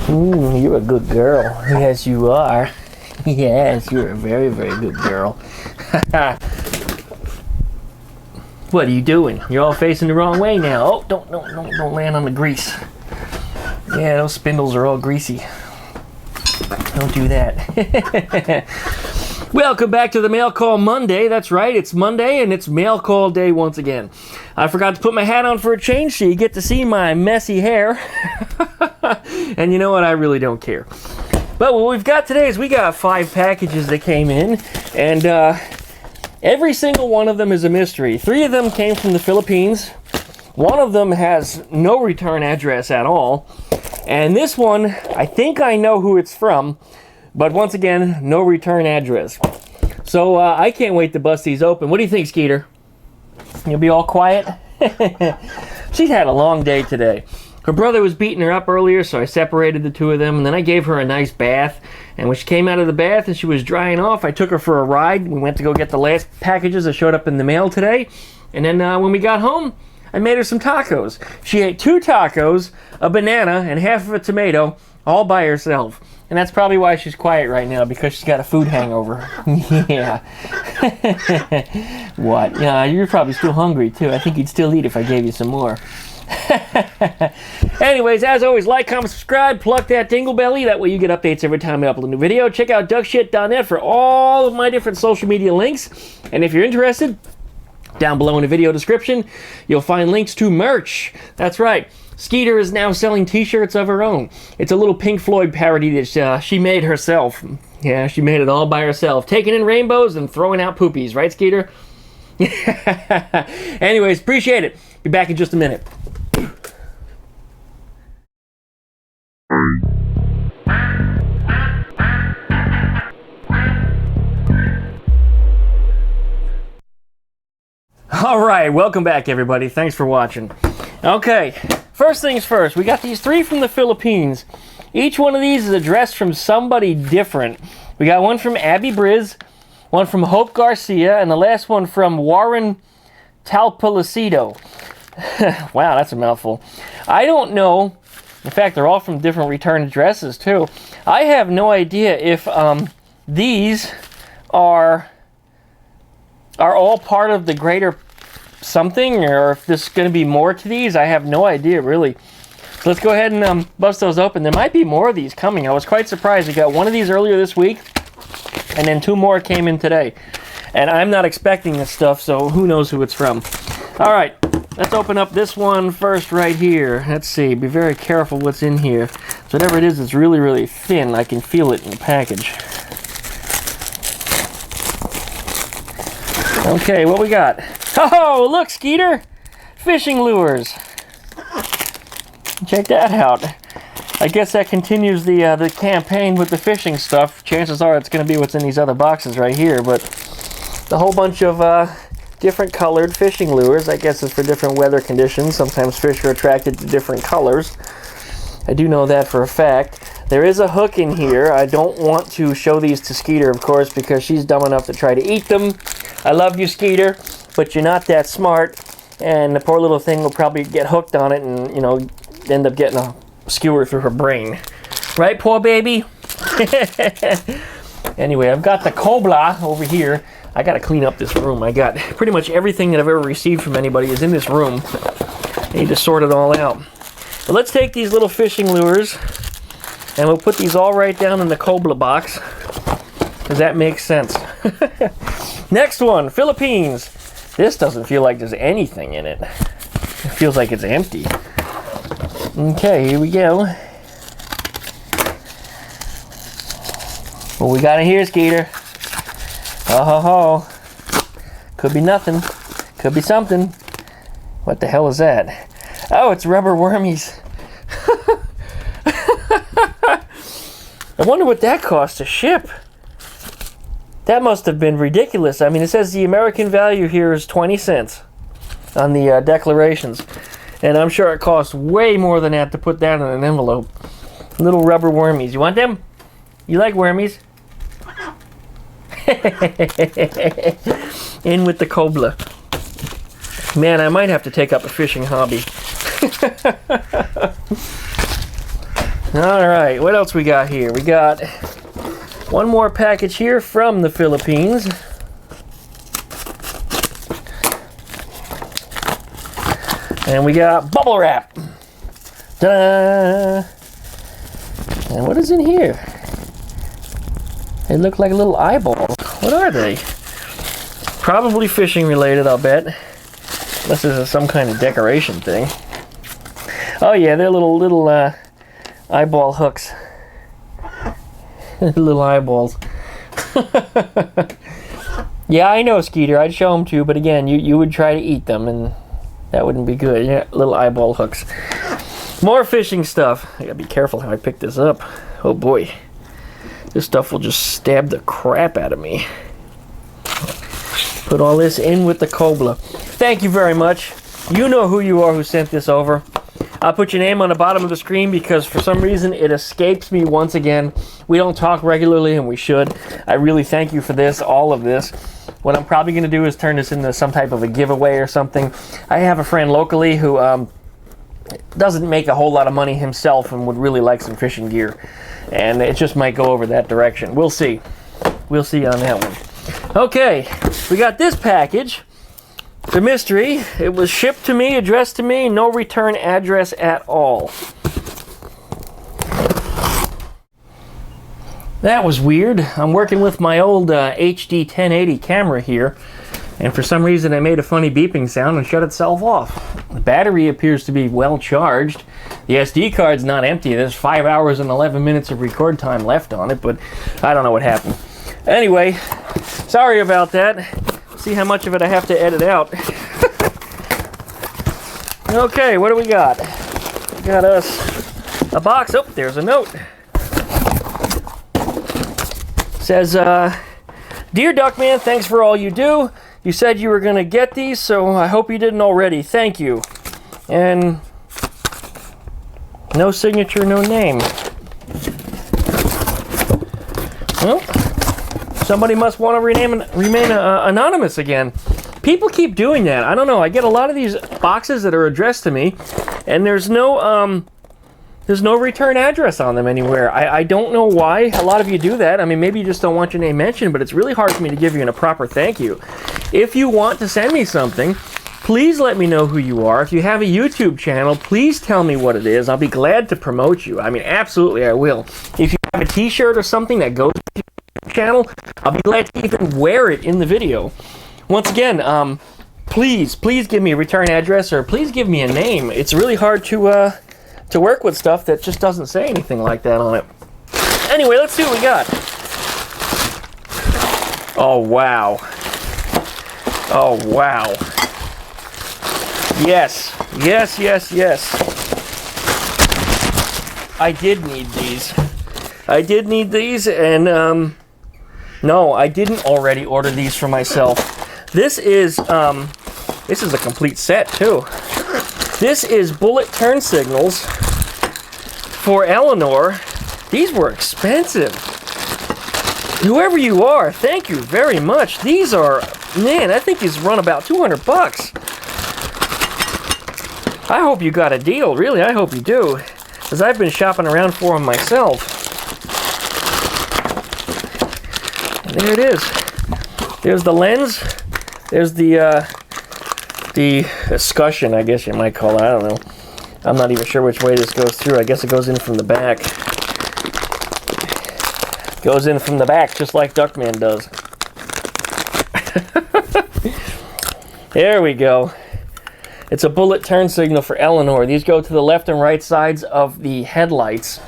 You're a good girl. Yes, you are. Yes, you're a very, very good girl. What are you doing? You're all facing the wrong way now. Oh, don't land on the grease. Yeah, those spindles are all greasy. Don't do that. Welcome back to the Mail Call Monday. That's right, it's Monday and it's Mail Call Day once again. I forgot to put my hat on for a change so you get to see my messy hair. And you know what? I really don't care. But what we've got today is we got 5 packages that came in, and every single one of them is a mystery. 3 of them came from the Philippines. 1 of them has no return address at all. And this one, I think I know who it's from, but once again, no return address. So I can't wait to bust these open. What do you think, Skeeter? You'll be all quiet? She's had a long day today. Her brother was beating her up earlier, so I separated the 2 of them, and then I gave her a nice bath. And when she came out of the bath and she was drying off, I took her for a ride. We went to go get the last packages that showed up in the mail today. And then when we got home, I made her some tacos. She ate 2 tacos, a banana, and half of a tomato, all by herself. And that's probably why she's quiet right now, because she's got a food hangover. Yeah. What? Yeah, you're probably still hungry, too. I think you'd still eat if I gave you some more. Anyways, as always, like, comment, subscribe, pluck that dingle belly. That way you get updates every time I upload a new video. Check out duckshit.net for all of my different social media links. And if you're interested, down below in the video description, you'll find links to merch. That's right. Skeeter is now selling t-shirts of her own. It's a little Pink Floyd parody that she made herself. Yeah, she made it all by herself. Taking in rainbows and throwing out poopies. Right, Skeeter? Anyways, appreciate it. Be back in just a minute. Alright, welcome back everybody. Thanks for watching. Okay, first things first, we got these 3 from the Philippines. Each one of these is addressed from somebody different. We got one from Abby Briz, one from Hope Garcia, and the last one from Warren Talpalicido. Wow, that's a mouthful. I don't know. In fact, they're all from different return addresses, too. I have no idea if these are all part of the greater something, or if there's going to be more to these. I have no idea, really. So let's go ahead and bust those open. There might be more of these coming. I was quite surprised. We got one of these earlier this week, and then 2 more came in today. And I'm not expecting this stuff, so who knows who it's from. All right. Let's open up this one first right here. Let's see. Be very careful what's in here. So whatever it is, it's really, really thin. I can feel it in the package. Okay, what we got? Oh, look, Skeeter! Fishing lures. Check that out. I guess that continues the campaign with the fishing stuff. Chances are it's going to be what's in these other boxes right here. But a whole bunch of different colored fishing lures. I guess it's for different weather conditions. Sometimes fish are attracted to different colors. I do know that for a fact. There is a hook in here. I don't want to show these to Skeeter, of course, because she's dumb enough to try to eat them. I love you, Skeeter, but you're not that smart, and the poor little thing will probably get hooked on it and, you know, end up getting a skewer through her brain. Right, poor baby? Anyway, I've got the Cobla over here. I got to clean up this room. I got pretty much everything that I've ever received from anybody is in this room. I need to sort it all out. But let's take these little fishing lures, and we'll put these all right down in the Cobla box, because that makes sense. Next one, Philippines. This doesn't feel like there's anything in it. It feels like it's empty. Okay, here we go. What we got in here, Skeeter? Oh ho ho. Could be nothing. Could be something. What the hell is that? Oh, it's rubber wormies. I wonder what that cost to ship. That must have been ridiculous. I mean, it says the American value here is 20 cents on the declarations. And I'm sure it costs way more than that to put that in an envelope. Little rubber wormies. You want them? You like wormies? In with the Cobla. Man, I might have to take up a fishing hobby. All right, what else we got here? We got one more package here from the Philippines. And we got bubble wrap. Ta-da! And what is in here? They look like little eyeballs. What are they? Probably fishing related, I'll bet. Unless this is some kind of decoration thing. Oh yeah, they're little eyeball hooks. Little eyeballs. Yeah, I know, Skeeter. I'd show them to you, but again, you would try to eat them, and that wouldn't be good. Yeah, little eyeball hooks. More fishing stuff. I gotta be careful how I pick this up. Oh boy. This stuff will just stab the crap out of me. Put all this in with the Cobla. Thank you very much. You know who you are who sent this over. I'll put your name on the bottom of the screen because for some reason it escapes me once again. We don't talk regularly and we should. I really thank you for this, all of this. What I'm probably going to do is turn this into some type of a giveaway or something. I have a friend locally who doesn't make a whole lot of money himself and would really like some fishing gear. And it just might go over that direction. We'll see. We'll see on that one. Okay, we got this package. The mystery. It was shipped to me, addressed to me, no return address at all. That was weird. I'm working with my old HD 1080 camera here, and for some reason I made a funny beeping sound and shut itself off. The battery appears to be well charged. The SD card's not empty. There's 5 hours and 11 minutes of record time left on it, but I don't know what happened. Anyway, sorry about that. See how much of it I have to edit out. Okay, what do we got? We got us a box. Oh, there's a note. Says, Dear Duckman, thanks for all you do. You said you were going to get these, so I hope you didn't already. Thank you. And no signature, no name. Well, somebody must want to remain anonymous again. People keep doing that. I don't know. I get a lot of these boxes that are addressed to me, and there's no return address on them anywhere. I don't know why a lot of you do that. I mean, maybe you just don't want your name mentioned, but it's really hard for me to give you a proper thank you. If you want to send me something, please let me know who you are. If you have a YouTube channel, please tell me what it is. I'll be glad to promote you. I mean, absolutely I will. If you have a t-shirt or something that goes with your channel, I'll be glad to even wear it in the video. Once again, please give me a return address, or please give me a name. It's really hard to work with stuff that just doesn't say anything like that on it. Anyway, let's see what we got. Oh, wow. Oh, wow. Yes. Yes, yes, yes. I did need these. I did need these, and, no, I didn't already order these for myself. This is a complete set, too. This is bullet turn signals for Eleanore. These were expensive. Whoever you are, thank you very much. These are, man, I think these run about 200 bucks. I hope you got a deal, really. I hope you do, because I've been shopping around for them myself. And there it is. There's the lens. There's the escutcheon, I guess you might call it. I don't know. I'm not even sure which way this goes through. I guess it goes in from the back. Goes in from the back, just like Duckman does. There we go. It's a bullet turn signal for Eleanore. These go to the left and right sides of the headlights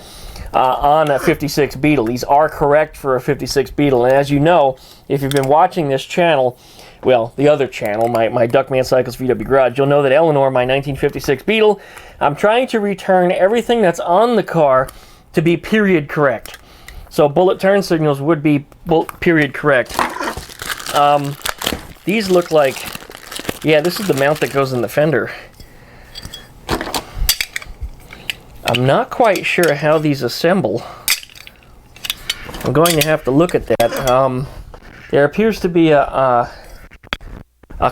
on a 56 Beetle. These are correct for a 56 Beetle. And as you know, if you've been watching this channel, well, the other channel, my DuckmanCycles VW Garage, you'll know that Eleanore, my 1956 Beetle, I'm trying to return everything that's on the car to be period correct. So bullet turn signals would be period correct. These look like, yeah, this is the mount that goes in the fender. I'm not quite sure how these assemble. I'm going to have to look at that. There appears to be a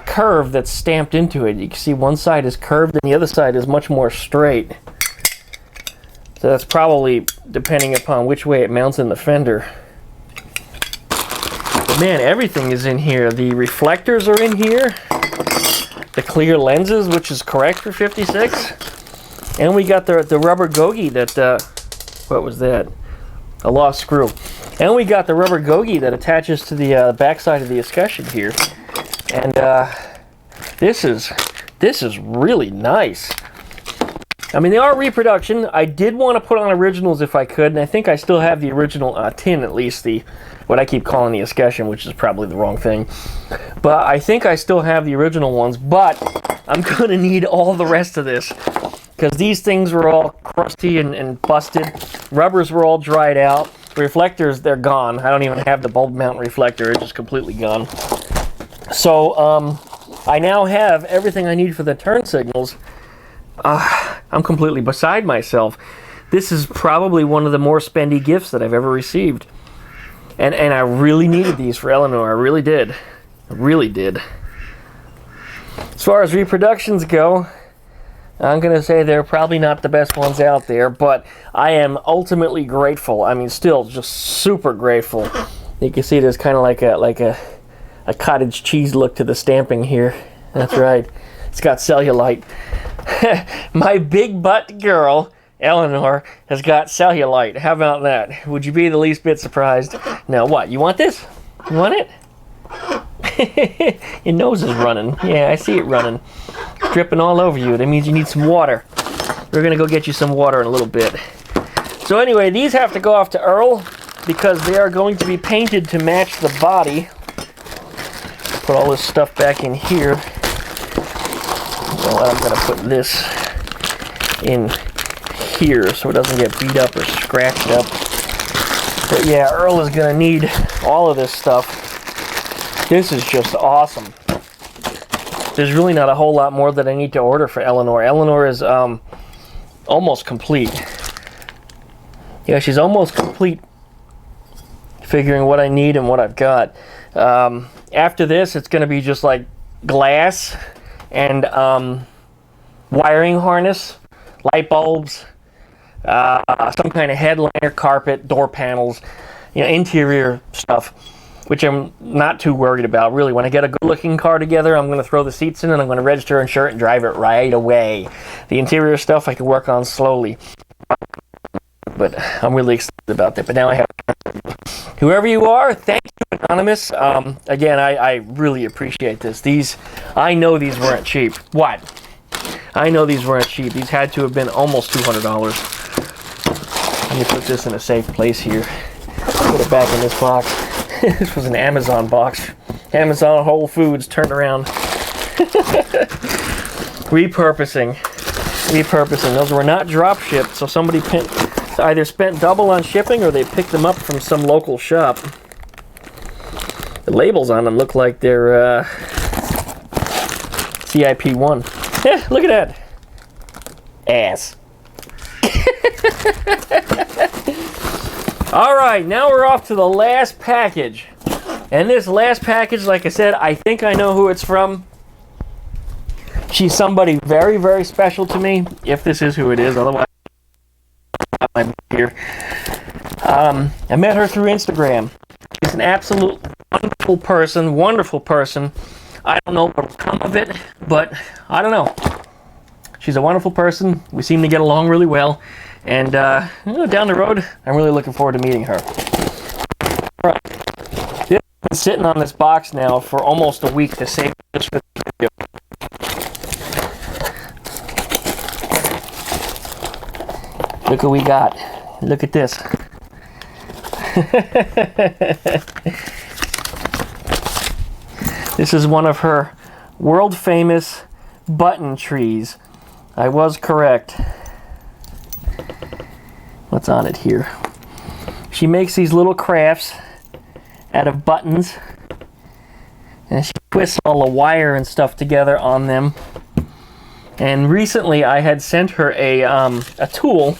curve that's stamped into it. You can see one side is curved and the other side is much more straight. So that's probably depending upon which way it mounts in the fender. But man, everything is in here. The reflectors are in here. The clear lenses, which is correct for 56. And we got the rubber gogi that, what was that? A lost screw. And we got the rubber gogi that attaches to the backside of the escutcheon here. And this is really nice. I mean, they are reproduction. I did want to put on originals if I could, and I think I still have the original tin, at least the what I keep calling the escutcheon, which is probably the wrong thing. But I think I still have the original ones, but I'm going to need all the rest of this, because these things were all crusty and busted. Rubbers were all dried out. Reflectors, they're gone. I don't even have the bulb mount reflector. It's just completely gone. So I now have everything I need for the turn signals. I'm completely beside myself. This is probably one of the more spendy gifts that I've ever received. And I really needed these for Eleanore. I really did. I really did. As far as reproductions go, I'm going to say they're probably not the best ones out there, but I am ultimately grateful. I mean, still just super grateful. You can see there's kind of like a cottage cheese look to the stamping here. That's right. It's got cellulite. My big butt girl, Eleanore, has got cellulite. How about that? Would you be the least bit surprised? Now what? You want this? You want it? Your nose is running. Yeah, I see it running. Dripping all over you. That means you need some water. We're going to go get you some water in a little bit. So anyway, these have to go off to Earl because they are going to be painted to match the body. Put all this stuff back in here. Well, I'm going to put this in here so it doesn't get beat up or scratched up. But yeah, Earl is going to need all of this stuff. This is just awesome. There's really not a whole lot more that I need to order for Eleanore. Eleanore is almost complete. Yeah, she's almost complete figuring what I need and what I've got. After this, it's going to be just like glass and wiring harness, light bulbs, some kind of headliner, carpet, door panels, interior stuff, which I'm not too worried about, really. When I get a good-looking car together, I'm going to throw the seats in and I'm going to register, insure it, and drive it right away. The interior stuff I can work on slowly. But I'm really excited about that. But now I have... Whoever you are, thank you, Anonymous. Again, I really appreciate this. I know these weren't cheap. What? I know these weren't cheap. These had to have been almost $200. Let me put this in a safe place here. Put it back in this box. This was an Amazon box. Amazon, Whole Foods, turned around. Repurposing. Those were not drop shipped, so somebody either spent double on shipping or they picked them up from some local shop. The labels on them look like they're CIP1. Yeah, look at that. Ass. All right, now we're off to the last package. And this last package, like I said, I think I know who it's from. She's somebody very, very special to me, if this is who it is. Otherwise, I'm here. I met her through Instagram. She's an absolute wonderful person. I don't know what will come of it, but I don't know. She's a wonderful person. We seem to get along really well. And down the road, I'm really looking forward to meeting her. All right. I've been sitting on this box now for almost a week to save this for the video. Look what we got. Look at this. This is one of her world-famous button trees. I was correct. What's on it here? She makes these little crafts out of buttons, and she twists all the wire and stuff together on them. And recently I had sent her a tool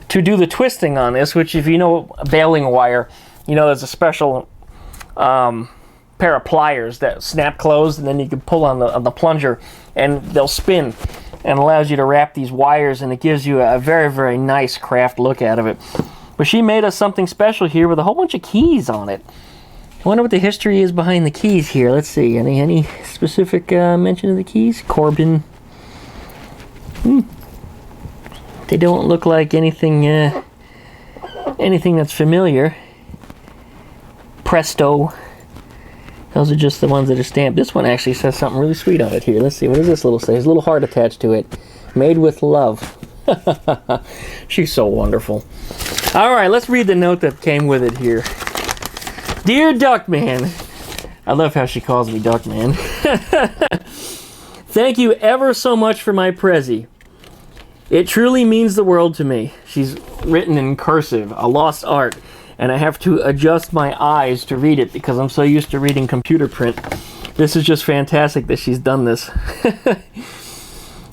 to do the twisting on this, which, if you know baling wire, there's a special pair of pliers that snap closed, and then you can pull on the plunger and they'll spin. and allows you to wrap these wires, and it gives you a very, very nice craft look out of it. But she made us something special here with a whole bunch of keys on it. I wonder what the history is behind the keys here. Let's see. Any specific mention of the keys? Corbin. They don't look like anything that's familiar. Presto. Those are just the ones that are stamped. This one actually says something really sweet on it here. Let's see. What does this little say? There's a little heart attached to it. Made with love. She's so wonderful. All right, let's read the note that came with it here. Dear Duckman. I love how she calls me Duckman. Thank you ever so much for my Prezi. It truly means the world to me. She's written in cursive, a lost art, and I have to adjust my eyes to read it because I'm so used to reading computer print. This is just fantastic that she's done this.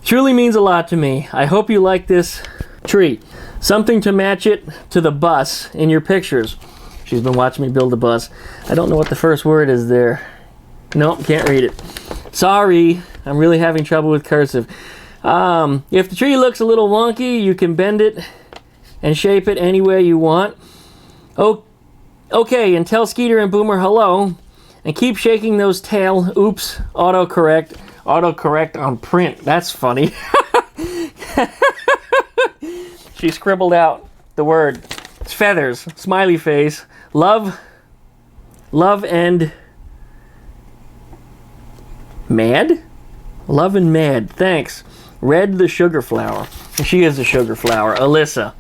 Truly means a lot to me. I hope you like this tree. Something to match it to the bus in your pictures. She's been watching me build a bus. I don't know what the first word is there. Nope, can't read it. Sorry, I'm really having trouble with cursive. If the tree looks a little wonky, you can bend it and shape it any way you want. Oh, okay, and tell Skeeter and Boomer hello. And keep shaking those tail. Oops, autocorrect. Autocorrect on print. That's funny. She scribbled out the word. It's feathers. Smiley face. Love and mad? Love and mad. Thanks. Red the sugar flower. She is a sugar flower. Alissa.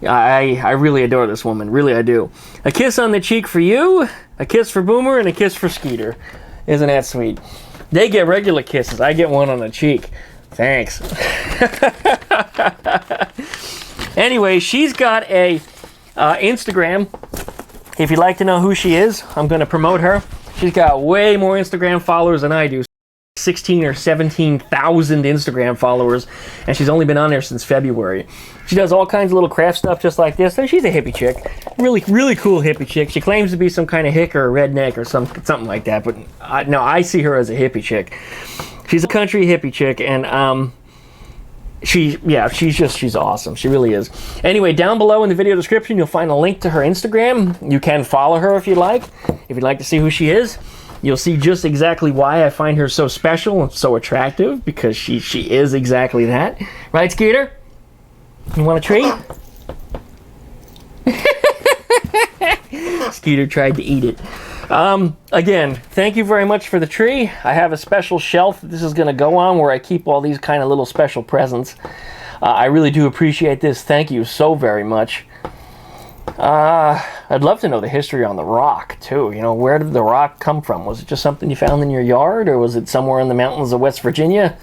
I really adore this woman. Really, I do. A kiss on the cheek for you, a kiss for Boomer, and a kiss for Skeeter. Isn't that sweet? They get regular kisses. I get one on the cheek. Thanks. Anyway, she's got a Instagram. If you'd like to know who she is, I'm going to promote her. She's got way more Instagram followers than I do. 16 or 17,000 Instagram followers, and she's only been on there since February. She does all kinds of little craft stuff just like this, and she's a hippie chick. Really, really cool hippie chick. She claims to be some kind of hick or a redneck or something like that, but no, I see her as a hippie chick. She's a country hippie chick, and she's awesome. She really is. Anyway, down below in the video description, you'll find a link to her Instagram. You can follow her if you'd like to see who she is. You'll see just exactly why I find her so special and so attractive, because she is exactly that. Right, Skeeter? You want a treat? Skeeter tried to eat it. Again, thank you very much for the tree. I have a special shelf that this is going to go on where I keep all these kind of little special presents. I really do appreciate this. Thank you so very much. I'd love to know the history on the rock, too. You know, where did the rock come from? Was it just something you found in your yard, or was it somewhere in the mountains of West Virginia?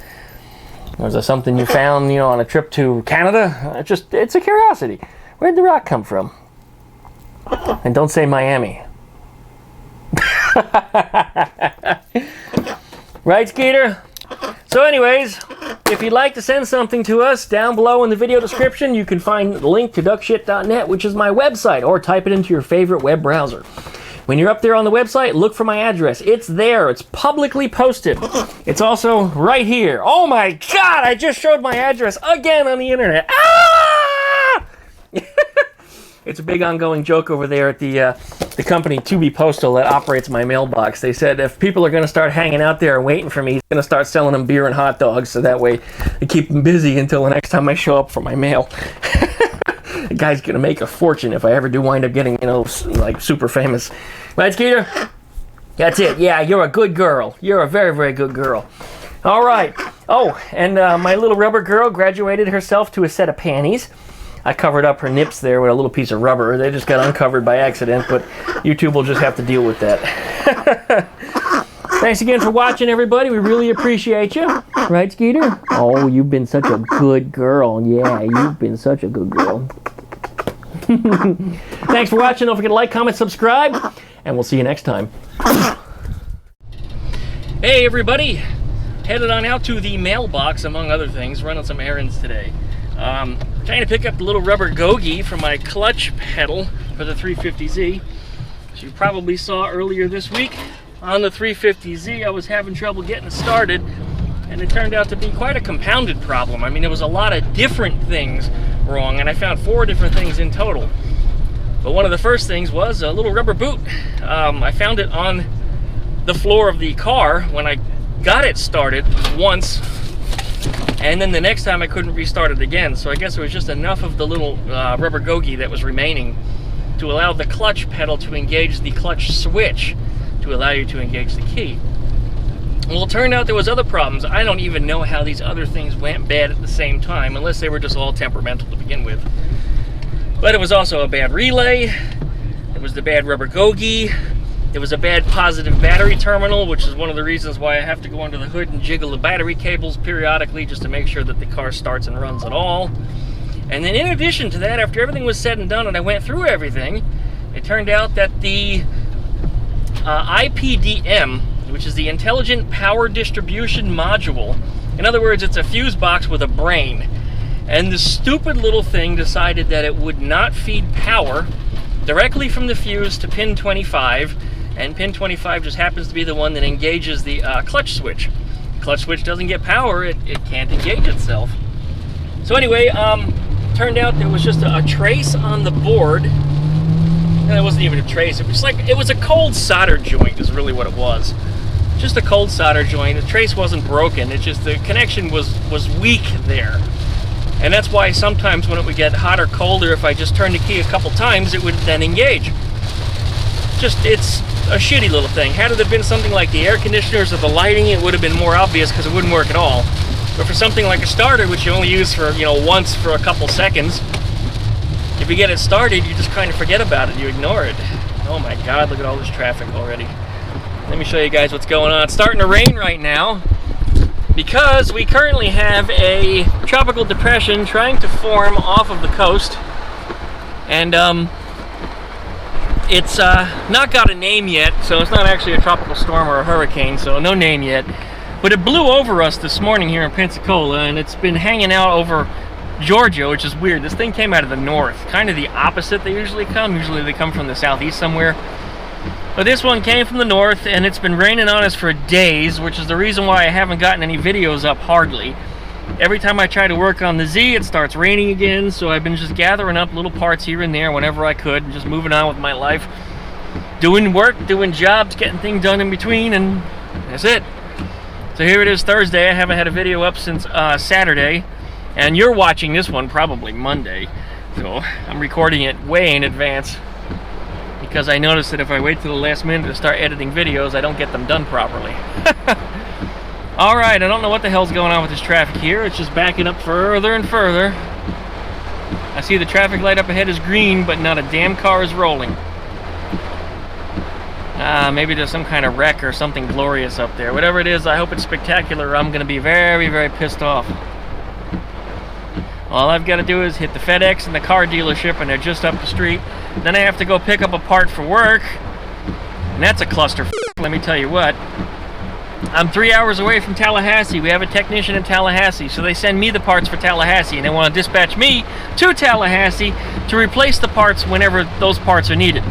Or was it something you found, you know, on a trip to Canada? It's a curiosity. Where did the rock come from? And don't say Miami. Right, Skeeter? So anyways, if you'd like to send something to us, down below in the video description, you can find the link to duckshit.net, which is my website, or type it into your favorite web browser. When you're up there on the website, look for my address. It's there. It's publicly posted. It's also right here. Oh my God, I just showed my address again on the internet. Ah! It's a big ongoing joke over there at the company To Be Postal that operates my mailbox. They said if people are going to start hanging out there and waiting for me, he's going to start selling them beer and hot dogs, so that way they keep them busy until the next time I show up for my mail. The guy's going to make a fortune if I ever do wind up getting, you know, like super famous. Right, Skeeter? That's it. Yeah, you're a good girl. You're a very, very good girl. All right. Oh, and my little rubber girl graduated herself to a set of panties. I covered up her nips there with a little piece of rubber. They just got uncovered by accident, but YouTube will just have to deal with that. Thanks again for watching, everybody. We really appreciate you. Right, Skeeter? Oh, you've been such a good girl. Yeah, you've been such a good girl. Thanks for watching. Don't forget to like, comment, subscribe, and we'll see you next time. Hey, everybody. Headed on out to the mailbox, among other things, running some errands today. Trying to pick up the little rubber gogi for my clutch pedal for the 350Z. As you probably saw earlier this week on the 350Z, I was having trouble getting it started. And it turned out to be quite a compounded problem. I mean, there was a lot of different things wrong, and I found 4 different things in total. But one of the first things was a little rubber boot. I found it on the floor of the car when I got it started once, and then the next time I couldn't restart it again. So I guess it was just enough of the little rubber gogi that was remaining to allow the clutch pedal to engage the clutch switch to allow you to engage the key. Well, it turned out there was other problems. I don't even know how these other things went bad at the same time, unless they were just all temperamental to begin with. But it was also a bad relay, it was the bad rubber gogi, it was a bad positive battery terminal, which is one of the reasons why I have to go under the hood and jiggle the battery cables periodically just to make sure that the car starts and runs at all. And then in addition to that, after everything was said and done and I went through everything, it turned out that the IPDM, which is the Intelligent Power Distribution Module. In other words, it's a fuse box with a brain. And the stupid little thing decided that it would not feed power directly from the fuse to pin 25, and pin 25 just happens to be the one that engages the clutch switch. Clutch switch doesn't get power, it can't engage itself. So anyway, turned out there was just a trace on the board. And it wasn't even a trace, it was a cold solder joint is really what it was. Just a cold solder joint. The trace wasn't broken, it's just the connection was weak there. And that's why sometimes when it would get hot or colder, if I just turned the key a couple times, it would then engage. It's a shitty little thing. Had it have been something like the air conditioners or the lighting, it would have been more obvious because it wouldn't work at all. But for something like a starter, which you only use for, once for a couple seconds, if you get it started, you just kind of forget about it, you ignore it. Oh my God, look at all this traffic already. Let me show you guys what's going on. It's starting to rain right now because we currently have a tropical depression trying to form off of the coast. And it's not got a name yet, so it's not actually a tropical storm or a hurricane, so no name yet. But it blew over us this morning here in Pensacola, and it's been hanging out over Georgia, which is weird. This thing came out of the north, kind of the opposite they usually come. Usually they come from the southeast somewhere. But this one came from the north, and it's been raining on us for days, which is the reason why I haven't gotten any videos up hardly. Every time I try to work on the Z, it starts raining again, so I've been just gathering up little parts here and there whenever I could, and just moving on with my life. Doing work, doing jobs, getting things done in between, and that's it. So here it is Thursday. I haven't had a video up since Saturday, and you're watching this one probably Monday. So I'm recording it way in advance because I noticed that if I wait till the last minute to start editing videos, I don't get them done properly. Alright, I don't know what the hell's going on with this traffic here. It's just backing up further and further. I see the traffic light up ahead is green, but not a damn car is rolling. Maybe there's some kind of wreck or something glorious up there. Whatever it is, I hope it's spectacular, or I'm going to be very, very pissed off. All I've got to do is hit the FedEx and the car dealership, and they're just up the street. Then I have to go pick up a part for work, and that's a cluster. Let me tell you what. I'm 3 hours away from Tallahassee. We have a technician in Tallahassee, so they send me the parts for Tallahassee, and they want to dispatch me to Tallahassee to replace the parts whenever those parts are needed.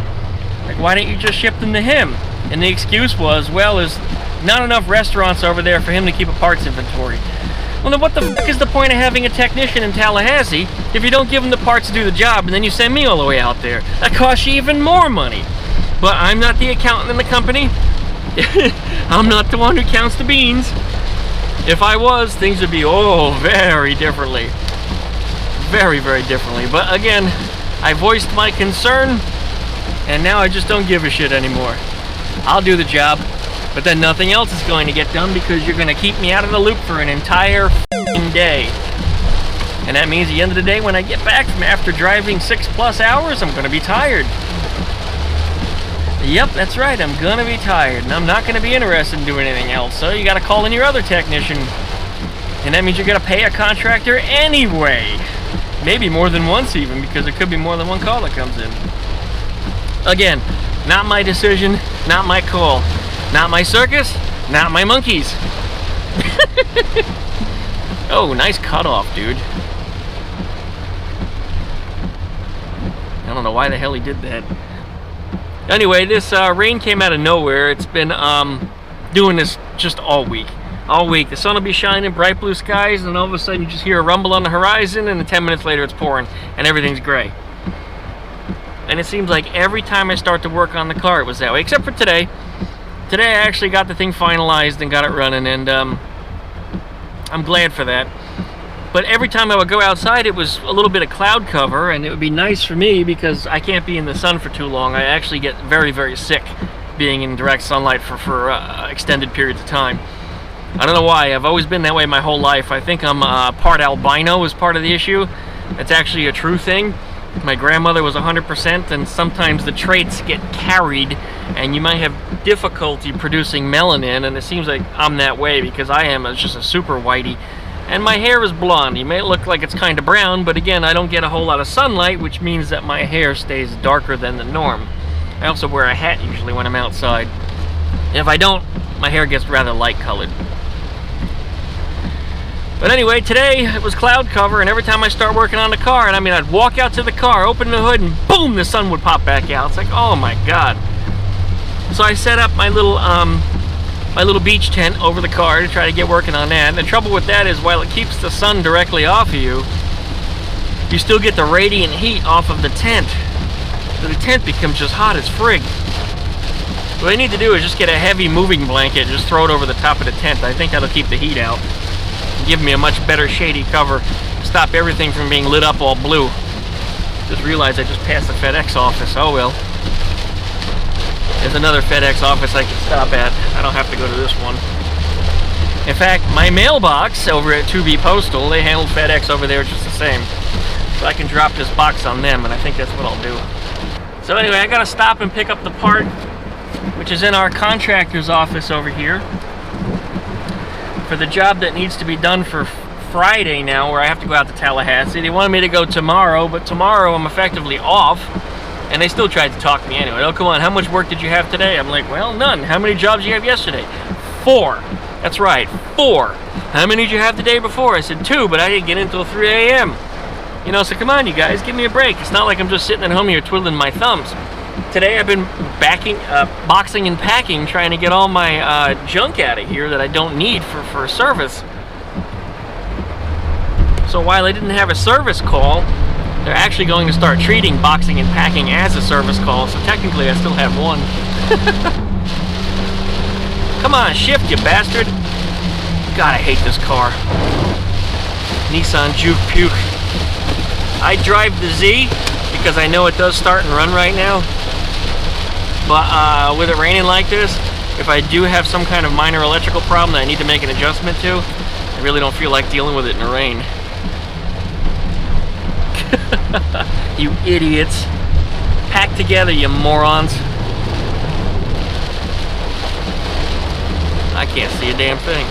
Like, why don't you just ship them to him? And the excuse was, well, there's not enough restaurants over there for him to keep a parts inventory. Well, then what the fuck is the point of having a technician in Tallahassee if you don't give him the parts to do the job and then you send me all the way out there? That costs you even more money. But I'm not the accountant in the company. I'm not the one who counts the beans. If I was, things would be, very differently. Very, very differently. But again, I voiced my concern, and now I just don't give a shit anymore. I'll do the job, but then nothing else is going to get done because you're going to keep me out of the loop for an entire f***ing day. And that means at the end of the day, when I get back from after driving 6+ hours, I'm going to be tired. Yep, that's right, I'm going to be tired, and I'm not going to be interested in doing anything else, so you got to call in your other technician. And that means you're going to pay a contractor anyway. Maybe more than once even, because there could be more than one call that comes in. Again, not my decision, not my call. Not my circus, not my monkeys. Oh, nice cutoff, dude. I don't know why the hell he did that. Anyway, this rain came out of nowhere. It's been doing this just all week. all week. The sun will be shining, bright blue skies, and all of a sudden you just hear a rumble on the horizon, and then 10 minutes later it's pouring, and everything's gray. And it seems like every time I start to work on the car it was that way, except for today. Today I actually got the thing finalized and got it running, and I'm glad for that. But every time I would go outside, it was a little bit of cloud cover, and it would be nice for me because I can't be in the sun for too long. I actually get very, very sick being in direct sunlight for extended periods of time. I don't know why. I've always been that way my whole life. I think I'm part albino is part of the issue. It's actually a true thing. My grandmother was 100%, and sometimes the traits get carried, and you might have difficulty producing melanin, and it seems like I'm that way because I am just a super whitey. And my hair is blonde. You may look like it's kind of brown, but again, I don't get a whole lot of sunlight, which means that my hair stays darker than the norm. I also wear a hat usually when I'm outside. If I don't, my hair gets rather light colored. But anyway, today it was cloud cover, and every time I start working on the car, and I mean, I'd walk out to the car, open the hood, and boom, the sun would pop back out. It's like, oh my God. So I set up my little beach tent over the car to try to get working on that. And the trouble with that is, while it keeps the sun directly off of you, you still get the radiant heat off of the tent. So the tent becomes just hot as frig. What I need to do is just get a heavy moving blanket and just throw it over the top of the tent. I think that'll keep the heat out and give me a much better shady cover. Stop everything from being lit up all blue. Just realized I just passed the FedEx office. Oh well. There's another FedEx office I can stop at. I don't have to go to this one. In fact, my mailbox over at 2B Postal, they handled FedEx over there just the same. So I can drop this box on them, and I think that's what I'll do. So anyway, I gotta stop and pick up the part, which is in our contractor's office over here, for the job that needs to be done for Friday now, where I have to go out to Tallahassee. They wanted me to go tomorrow, but tomorrow I'm effectively off. And they still tried to talk me anyway. Oh, come on, how much work did you have today? I'm like, well, none. How many jobs did you have yesterday? 4. That's right, 4. How many did you have the day before? I said 2, but I didn't get in until 3 a.m. You know, so come on, you guys, give me a break. It's not like I'm just sitting at home here twiddling my thumbs. Today I've been boxing and packing, trying to get all my junk out of here that I don't need for service. So while I didn't have a service call, they're actually going to start treating boxing and packing as a service call, so technically I still have one. Come on, shift, you bastard. God, I hate this car. Nissan Juke Puke. I drive the Z because I know it does start and run right now. But with it raining like this, if I do have some kind of minor electrical problem that I need to make an adjustment to, I really don't feel like dealing with it in the rain. You idiots. Pack together, you morons. I can't see a damn thing.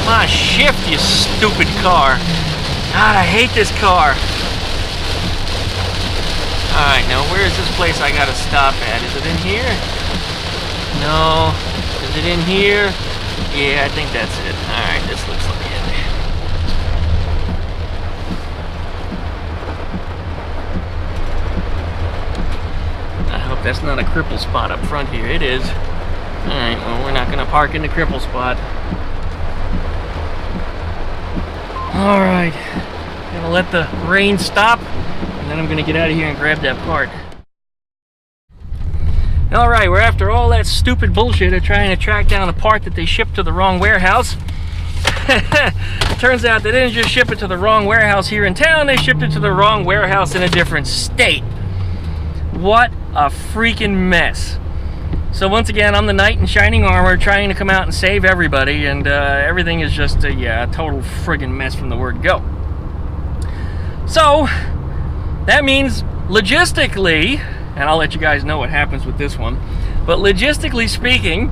Come on, shift, you stupid car. God, I hate this car. Alright, now where is this place I gotta stop at? Is it in here? No. Is it in here? Yeah, I think that's it. Alright, this looks like it. I hope that's not a cripple spot up front here. It is. Alright, well, we're not going to park in the cripple spot. Alright. Gonna let the rain stop, and then I'm going to get out of here and grab that part. Alright, we're after all that stupid bullshit of trying to track down a part that they shipped to the wrong warehouse. Turns out they didn't just ship it to the wrong warehouse here in town, they shipped it to the wrong warehouse in a different state. What a freaking mess. So once again, I'm the knight in shining armor trying to come out and save everybody, and everything is just a total friggin' mess from the word go. So, that means logistically, and I'll let you guys know what happens with this one, but logistically speaking,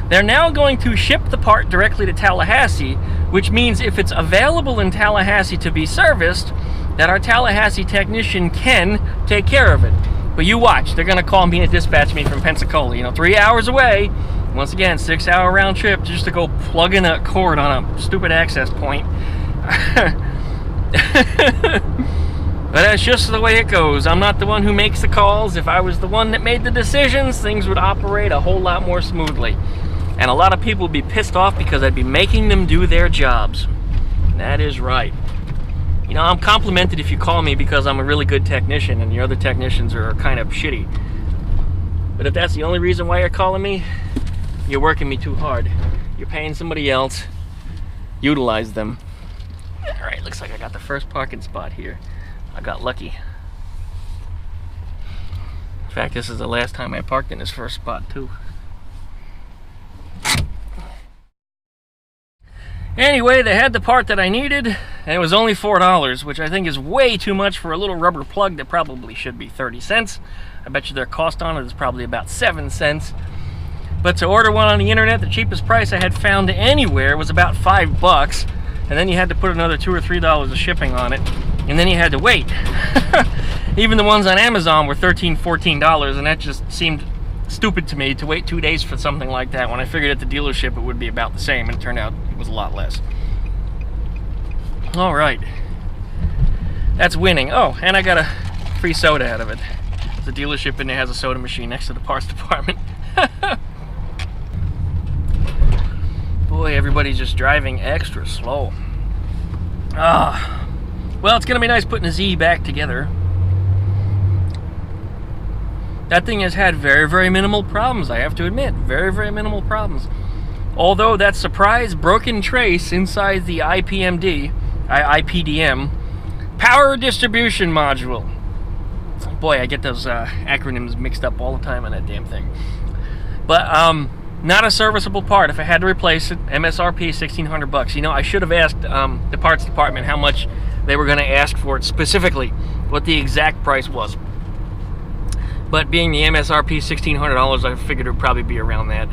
they're now going to ship the part directly to Tallahassee, which means if it's available in Tallahassee to be serviced, that our Tallahassee technician can take care of it. But you watch, they're going to call me and dispatch me from Pensacola, 3 hours away. Once again, 6-hour round trip just to go plug in a cord on a stupid access point. But that's just the way it goes. I'm not the one who makes the calls. If I was the one that made the decisions, things would operate a whole lot more smoothly. And a lot of people would be pissed off because I'd be making them do their jobs. That is right. You know, I'm complimented if you call me because I'm a really good technician and your other technicians are kind of shitty. But if that's the only reason why you're calling me, you're working me too hard. You're paying somebody else. Utilize them. All right, looks like I got the first parking spot here. I got lucky. In fact, this is the last time I parked in this first spot too. Anyway, they had the part that I needed, and it was only $4, which I think is way too much for a little rubber plug that probably should be 30 cents. I bet you their cost on it is probably about 7 cents. But to order one on the internet, the cheapest price I had found anywhere was about $5, and then you had to put another $2 or $3 of shipping on it, and then you had to wait. Even the ones on Amazon were $13, $14, and that just seemed stupid to me to wait 2 days for something like that when I figured at the dealership it would be about the same, and it turned out it was a lot less. All right, that's winning. Oh, and I got a free soda out of it. The dealership in there has a soda machine next to the parts department. Boy, everybody's just driving extra slow. Well, it's gonna be nice putting a Z back together. That thing has had very, very minimal problems, I have to admit. Very, very minimal problems. Although that surprise broken trace inside the IPDM, power distribution module. Boy, I get those acronyms mixed up all the time on that damn thing. But not a serviceable part. If I had to replace it, MSRP $1,600. You know, I should have asked the parts department how much they were going to ask for it specifically, what the exact price was. But being the MSRP $1,600, I figured it would probably be around that.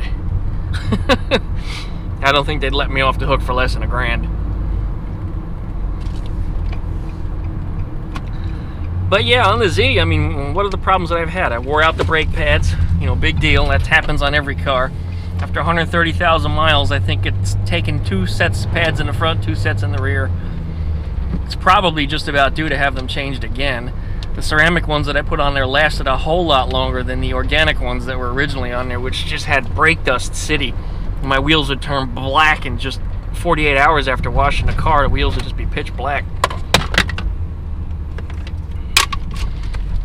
I don't think they'd let me off the hook for less than $1,000. But yeah, on the Z, I mean, what are the problems that I've had? I wore out the brake pads, you know, big deal. That happens on every car. After 130,000 miles, I think it's taken 2 sets of pads in the front, 2 sets in the rear. It's probably just about due to have them changed again. The ceramic ones that I put on there lasted a whole lot longer than the organic ones that were originally on there, which just had brake dust city. My wheels would turn black in just 48 hours after washing the car. The wheels would just be pitch black.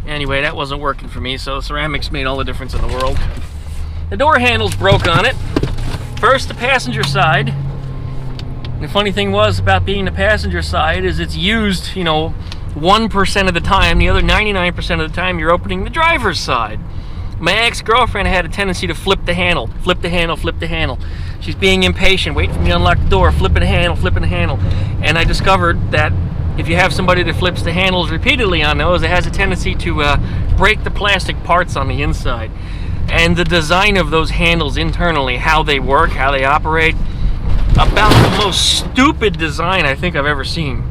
Anyway, that wasn't working for me, so ceramics made all the difference in the world. The door handles broke on it. First, the passenger side. The funny thing was about being the passenger side is it's used, you know, 1% of the time. The other 99% of the time you're opening the driver's side. My ex-girlfriend had a tendency to flip the handle, flip the handle, flip the handle. She's being impatient, waiting for me to unlock the door, flipping the handle, flipping the handle. And I discovered that if you have somebody that flips the handles repeatedly on those, it has a tendency to break the plastic parts on the inside. And the design of those handles internally, how they work, how they operate, about the most stupid design I think I've ever seen.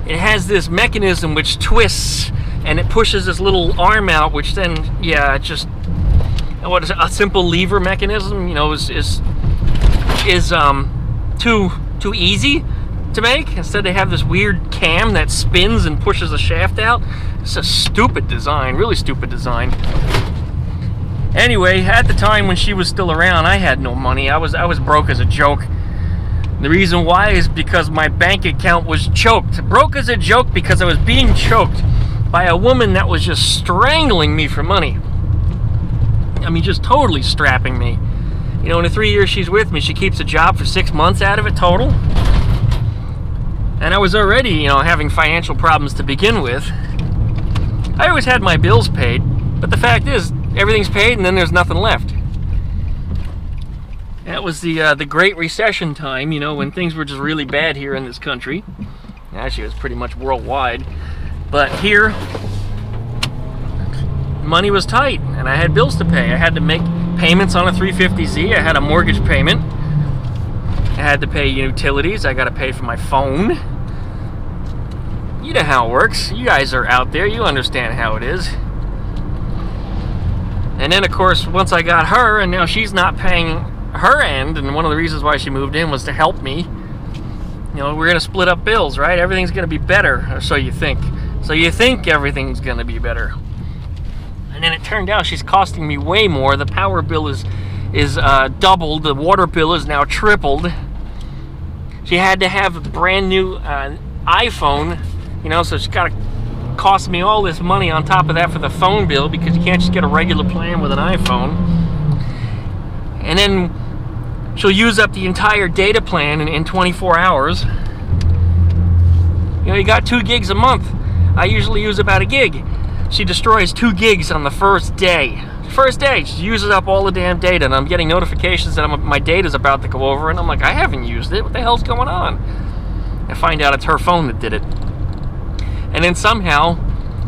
It has this mechanism which twists and it pushes this little arm out, which then, yeah, it just, what is it, a simple lever mechanism, you know, is too easy to make. Instead they have this weird cam that spins and pushes the shaft out. It's a stupid design, really stupid design. Anyway, at the time when she was still around, I had no money. I was broke as a joke. The reason why is because my bank account was choked. Broke as a joke because I was being choked by a woman that was just strangling me for money. I mean, just totally strapping me. You know, in the 3 years she's with me, she keeps a job for 6 months out of it total. And I was already, you know, having financial problems to begin with. I always had my bills paid, but the fact is, everything's paid and then there's nothing left. That was the Great Recession time, you know, when things were just really bad here in this country. Actually, it was pretty much worldwide. But here, money was tight, and I had bills to pay. I had to make payments on a 350Z. I had a mortgage payment. I had to pay utilities. I got to pay for my phone. You know how it works. You guys are out there. You understand how it is. And then, of course, once I got her, and now she's not paying her end, and one of the reasons why she moved in was to help me. You know, we're going to split up bills, right? Everything's going to be better, or so you think. So you think everything's gonna be better. And then it turned out she's costing me way more. The power bill is doubled. The water bill is now tripled. She had to have a brand new iPhone, you know, so she's got to cost me all this money on top of that for the phone bill, because you can't just get a regular plan with an iPhone. And then she'll use up the entire data plan in 24 hours. You know, you got 2 gigs a month. I usually use about a gig. She destroys 2 gigs on the first day. First day, she uses up all the damn data, and I'm getting notifications that my data's about to go over, and I'm like, I haven't used it. What the hell's going on? I find out it's her phone that did it. And then somehow,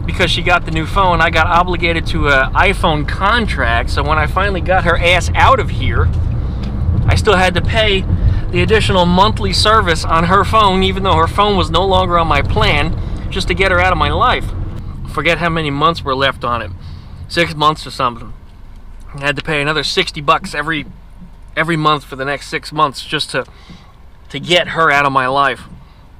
because she got the new phone, I got obligated to an iPhone contract, so when I finally got her ass out of here, I still had to pay the additional monthly service on her phone, even though her phone was no longer on my plan, just to get her out of my life. Forget how many months were left on it. 6 months or something. I had to pay another $60 every month for the next 6 months just to get her out of my life.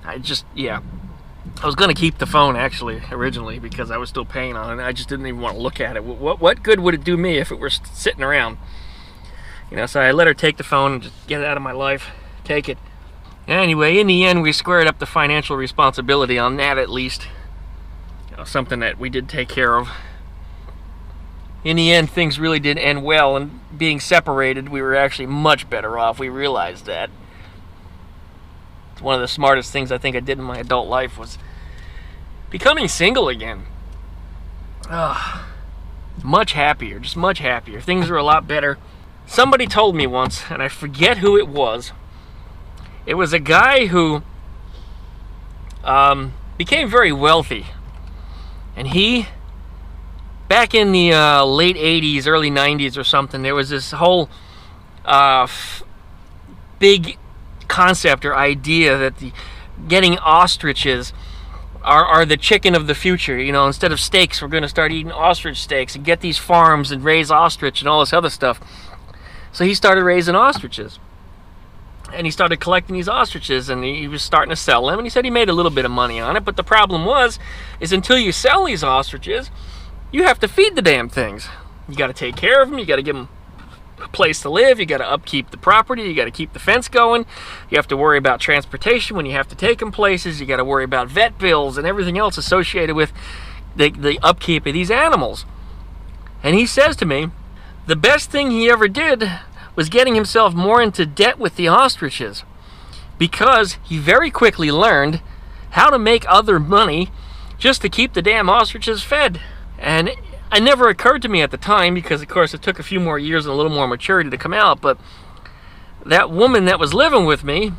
I was going to keep the phone, actually, originally, because I was still paying on it. I just didn't even want to look at it. What good would it do me if it were sitting around? You know, so I let her take the phone and just get it out of my life. Take it. Anyway, in the end, we squared up the financial responsibility on that, at least. You know, something that we did take care of. In the end, things really did end well, and being separated, we were actually much better off. We realized that. It's one of the smartest things I think I did in my adult life was becoming single again. Much happier, just much happier. Things are a lot better. Somebody told me once, and I forget who it was. It was a guy who became very wealthy. And he, back in the late 80s, early 90s or something, there was this whole big concept or idea that getting ostriches are the chicken of the future. You know, instead of steaks, we're going to start eating ostrich steaks and get these farms and raise ostrich and all this other stuff. So he started raising ostriches. And he started collecting these ostriches, and he was starting to sell them. And he said he made a little bit of money on it. But the problem is until you sell these ostriches, you have to feed the damn things. You got to take care of them. You got to give them a place to live. You got to upkeep the property. You got to keep the fence going. You have to worry about transportation when you have to take them places. You got to worry about vet bills and everything else associated with the upkeep of these animals. And he says to me, the best thing he ever did was getting himself more into debt with the ostriches, because he very quickly learned how to make other money just to keep the damn ostriches fed. And it never occurred to me at the time, because of course it took a few more years and a little more maturity to come out, but that woman that was living with me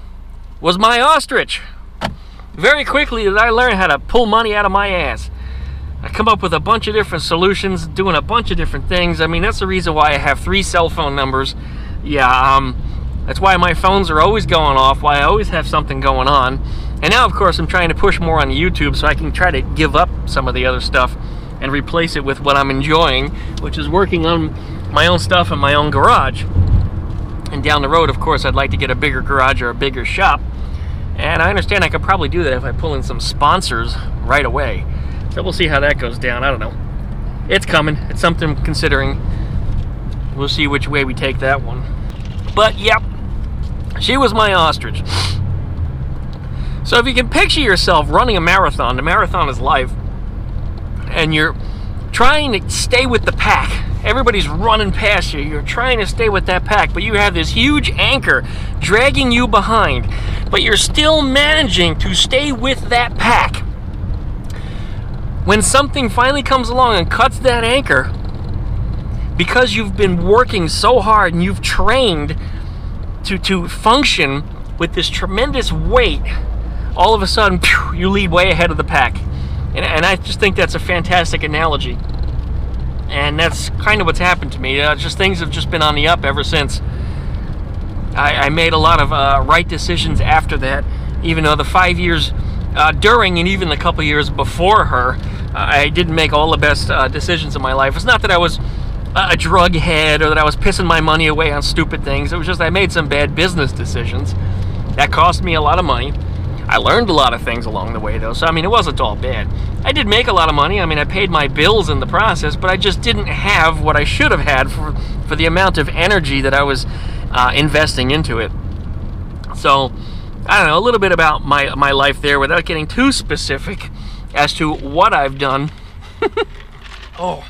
was my ostrich. Very quickly did I learn how to pull money out of my ass. I come up with a bunch of different solutions, doing a bunch of different things. I mean, that's the reason why I have 3 cell phone numbers. Yeah, that's why my phones are always going off, why I always have something going on. And now, of course, I'm trying to push more on YouTube so I can try to give up some of the other stuff and replace it with what I'm enjoying, which is working on my own stuff in my own garage. And down the road, of course, I'd like to get a bigger garage or a bigger shop. And I understand I could probably do that if I pull in some sponsors right away. So we'll see how that goes down. I don't know. It's coming. It's something I'm considering. We'll see which way we take that one. But, yep, she was my ostrich. So if you can picture yourself running a marathon, the marathon is life, and you're trying to stay with the pack. Everybody's running past you. You're trying to stay with that pack, but you have this huge anchor dragging you behind, but you're still managing to stay with that pack. When something finally comes along and cuts that anchor, because you've been working so hard and you've trained to function with this tremendous weight, all of a sudden, you lead way ahead of the pack. And I just think that's a fantastic analogy. And that's kind of what's happened to me. Just things have just been on the up ever since. I made a lot of right decisions after that, even though the 5 years during and even the couple years before her, I didn't make all the best decisions in my life. It's not that I was a drug head or that I was pissing my money away on stupid things. It was just I made some bad business decisions. That cost me a lot of money. I learned a lot of things along the way, though. So, I mean, it wasn't all bad. I did make a lot of money. I mean, I paid my bills in the process, but I just didn't have what I should have had for the amount of energy that I was investing into it. So, I don't know, a little bit about my life there without getting too specific as to what I've done. Oh,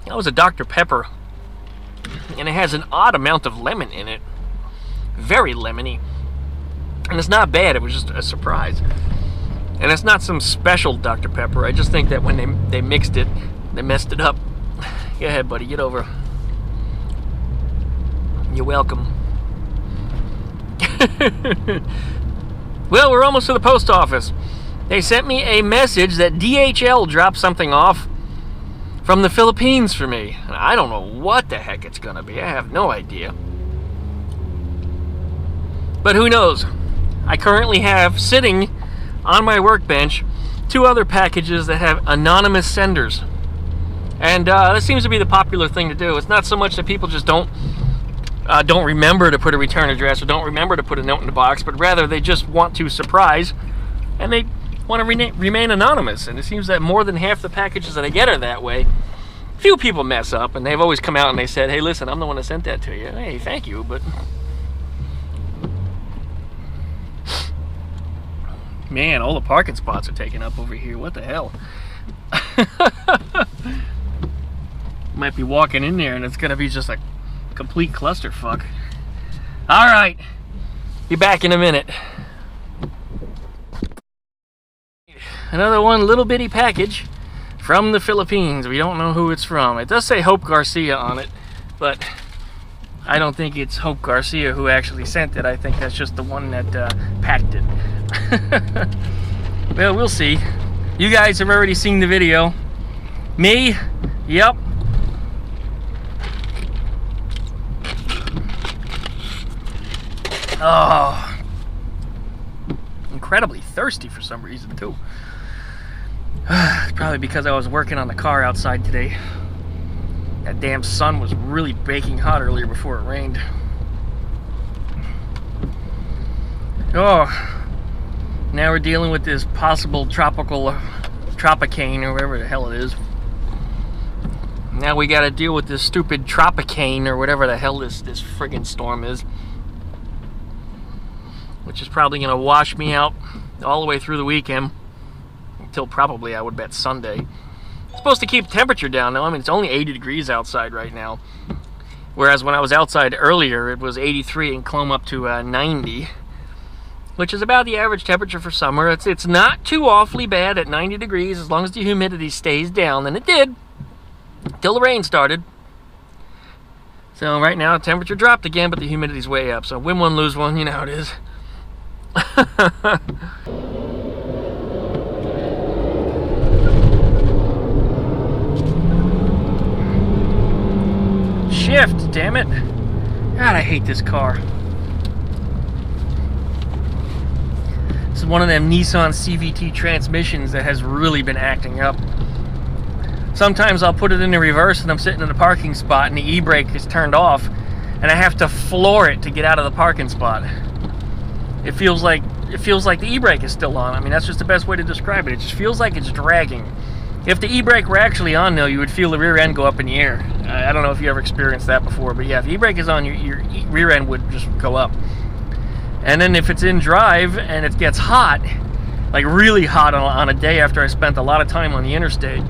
that was a Dr. Pepper, and it has an odd amount of lemon in it. Very lemony. And it's not bad, it was just a surprise. And it's not some special Dr. Pepper. I just think that when they mixed it, they messed it up. Go ahead, buddy, get over. You're welcome. Well, we're almost to the post office. They sent me a message that DHL dropped something off from the Philippines for me. And I don't know what the heck it's gonna be. I have no idea. But who knows? I currently have sitting on my workbench 2 other packages that have anonymous senders. And that seems to be the popular thing to do. It's not so much that people just don't remember to put a return address or don't remember to put a note in the box, but rather they just want to surprise and they want to remain anonymous. And it seems that more than half the packages that I get are that way. Few people mess up, and they've always come out and they said, hey, listen, I'm the one that sent that to you. Hey, thank you, but... Man, all the parking spots are taken up over here. What the hell? Might be walking in there and it's going to be just a complete clusterfuck. All right. Be back in a minute. Another one little bitty package from the Philippines. We don't know who it's from. It does say Hope Garcia on it, but I don't think it's Hope Garcia who actually sent it. I think that's just the one that packed it. Well, we'll see. You guys have already seen the video. Me? Yep. Oh. Incredibly thirsty for some reason, too. It's probably because I was working on the car outside today. That damn sun was really baking hot earlier before it rained. Oh. Now we're dealing with this possible tropical tropicane or whatever the hell it is. Now we got to deal with this stupid tropicane or whatever the hell this friggin' storm is, which is probably going to wash me out all the way through the weekend until probably, I would bet, Sunday. It's supposed to keep temperature down though. I mean, it's only 80 degrees outside right now, whereas when I was outside earlier it was 83 and climb up to 90. Which is about the average temperature for summer. It's not too awfully bad at 90 degrees as long as the humidity stays down, and it did till the rain started. So right now the temperature dropped again, but the humidity's way up. So win one, lose one, you know how it is. Shift, damn it. God, I hate this car. This is one of them Nissan CVT transmissions that has really been acting up. Sometimes I'll put it in the reverse and I'm sitting in a parking spot and the e-brake is turned off and I have to floor it to get out of the parking spot. It feels like the e-brake is still on. I mean, that's just the best way to describe it. It just feels like it's dragging. If the e-brake were actually on though, you would feel the rear end go up in the air. I don't know if you ever experienced that before, but yeah, if the e-brake is on, your rear end would just go up. And then if it's in drive and it gets hot, like really hot on a day after I spent a lot of time on the interstate,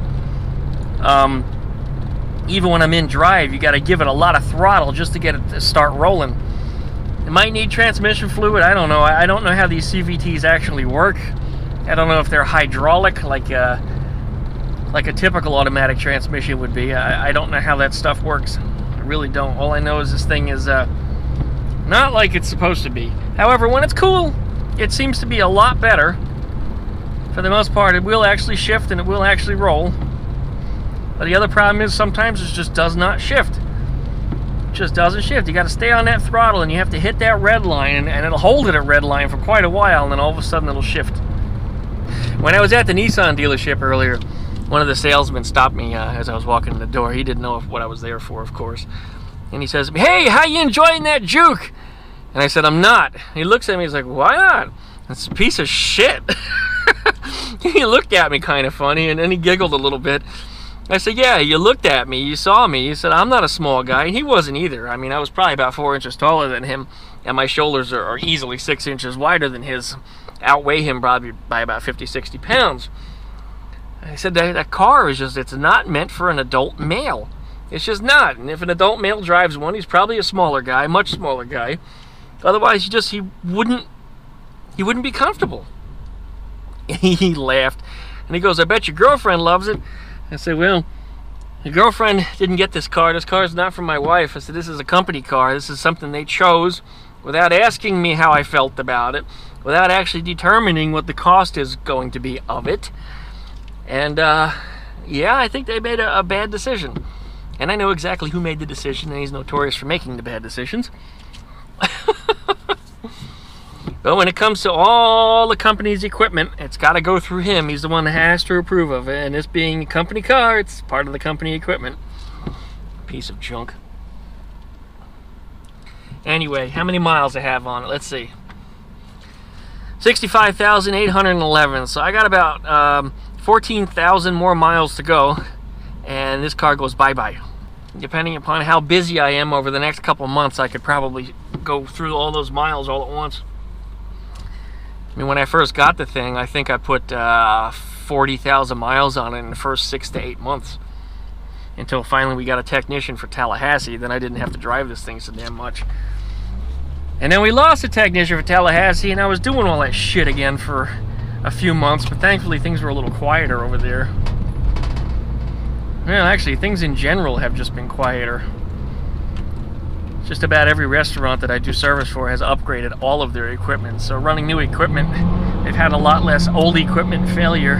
even when I'm in drive, you got to give it a lot of throttle just to get it to start rolling. It might need transmission fluid. I don't know. I don't know how these CVTs actually work. I don't know if they're hydraulic like a typical automatic transmission would be. I don't know how that stuff works. I really don't. All I know is this thing is not like it's supposed to be. However, when it's cool, it seems to be a lot better. For the most part, it will actually shift and it will actually roll. But the other problem is sometimes it just does not shift. It just doesn't shift. You got to stay on that throttle and you have to hit that red line and it'll hold it at red line for quite a while and then all of a sudden it'll shift. When I was at the Nissan dealership earlier, one of the salesmen stopped me as I was walking in the door. He didn't know what I was there for, of course. And he says to me, "Hey, how you enjoying that juke?" And I said, "I'm not." He looks at me, he's like, "Why not?" "It's a piece of shit." He looked at me kind of funny, and then he giggled a little bit. I said, yeah, you looked at me, you saw me. He said, I'm not a small guy. And he wasn't either. I mean, I was probably about 4 inches taller than him, and my shoulders are easily 6 inches wider than his. Outweigh him probably by about 50, 60 pounds. I said, that car is just, it's not meant for an adult male. It's just not. And if an adult male drives one, he's probably a smaller guy, much smaller guy. Otherwise, he wouldn't be comfortable. He laughed, and he goes, I bet your girlfriend loves it. I said, well, your girlfriend didn't get this car. This car is not from my wife. I said, this is a company car. This is something they chose without asking me how I felt about it, without actually determining what the cost is going to be of it. And, yeah, I think they made a bad decision. And I know exactly who made the decision, and he's notorious for making the bad decisions. But when it comes to all the company's equipment, it's got to go through him. He's the one that has to approve of it. And this being a company car, it's part of the company equipment. Piece of junk. Anyway, how many miles I have on it? Let's see. 65,811. So I got about 14,000 more miles to go. And this car goes bye-bye. Depending upon how busy I am over the next couple months, I could probably go through all those miles all at once. I mean, when I first got the thing, I think I put 40,000 miles on it in the first 6 to 8 months. Until finally we got a technician for Tallahassee, then I didn't have to drive this thing so damn much. And then we lost a technician for Tallahassee, and I was doing all that shit again for a few months, but thankfully things were a little quieter over there. Well, actually, things in general have just been quieter. Just about every restaurant that I do service for has upgraded all of their equipment. So running new equipment, they've had a lot less old equipment failure.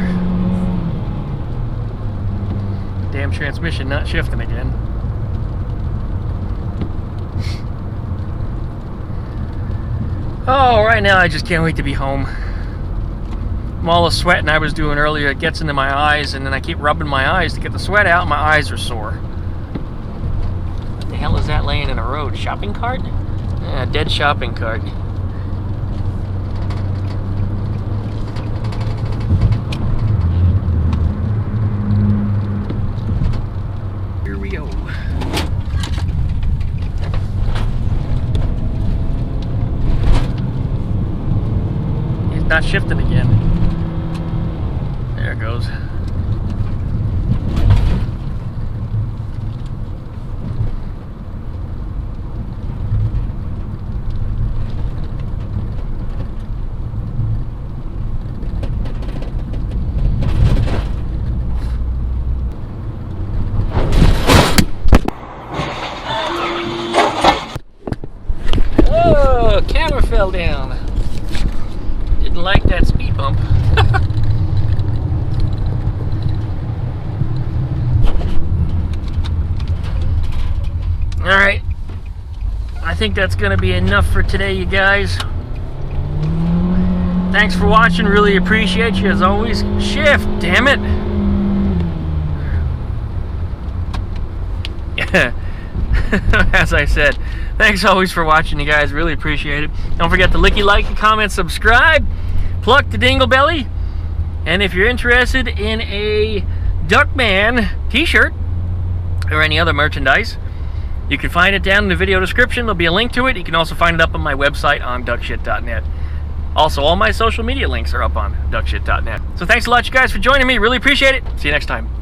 Damn transmission not shifting again. Oh, right now I just can't wait to be home. All the sweating I was doing earlier, it gets into my eyes, and then I keep rubbing my eyes to get the sweat out, and my eyes are sore. What the hell is that laying in the road? Shopping cart? Yeah, dead shopping cart. Here we go. He's not shifting again. There it goes. Oh, camera fell down. Didn't like that speed bump. Alright, I think that's going to be enough for today, you guys. Thanks for watching, really appreciate you as always. Shift, damn it! As I said, thanks always for watching, you guys, really appreciate it. Don't forget to licky like, comment, subscribe, pluck the dingle belly, and if you're interested in a Duckman t-shirt or any other merchandise, you can find it down in the video description. There'll be a link to it. You can also find it up on my website on duckshit.net. Also, all my social media links are up on duckshit.net. So thanks a lot, you guys, for joining me. Really appreciate it. See you next time.